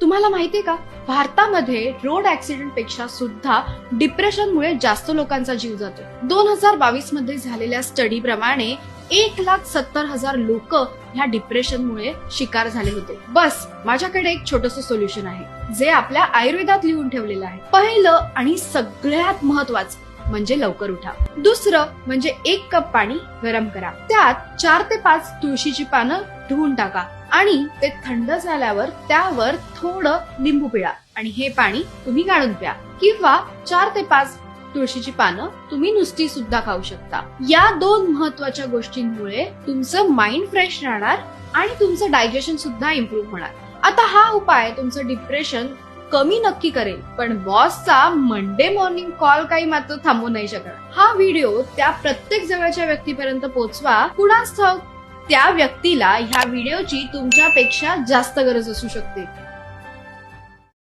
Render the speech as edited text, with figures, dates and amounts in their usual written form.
तुम्हाला माहितीये का, भारतामध्ये रोड ऍक्सिडेंट पेक्षा सुद्धा डिप्रेशनमुळे जास्त लोकांचा जीव जातो. 2022 मध्ये झालेल्या स्टडी प्रमाणे 1,70,000 लोक ह्या डिप्रेशनमुळे शिकार झाले होते. बस माझ्याकडे एक छोटस सोल्युशन आहे, जे आपल्या आयुर्वेदात लिहून ठेवलेलं आहे. पहिलं आणि सगळ्यात महत्वाचं म्हणजे लवकर उठा. दुसरं म्हणजे 1 कप पाणी गरम करा, त्यात 4 ते 5 तुळशीची पानं धुवून टाका आणि ते थंड झाल्यावर त्यावर थोडं लिंबू पिळा आणि हे पाणी तुम्ही गाळून प्या. किंवा 4 ते 5 तुळशीची पानं तुम्ही नुसती सुद्धा खाऊ शकता. या 2 महत्वाच्या गोष्टींमुळे तुमचं माइंड फ्रेश राहणार आणि तुमचं डायजेशन सुद्धा इम्प्रूव्ह होणार. आता हा उपाय तुमचं डिप्रेशन कमी नक्की करेल, पण बॉसचा मंडे मॉर्निंग कॉल काही मात्र थांबवू नाही शकणार. हा व्हिडिओ त्या प्रत्येक जवळच्या व्यक्तीपर्यंत पोहोचवा, कुणास ठाऊक त्या व्यक्तीला ह्या व्हिडिओची तुमच्यापेक्षा जास्त गरज असू शकते.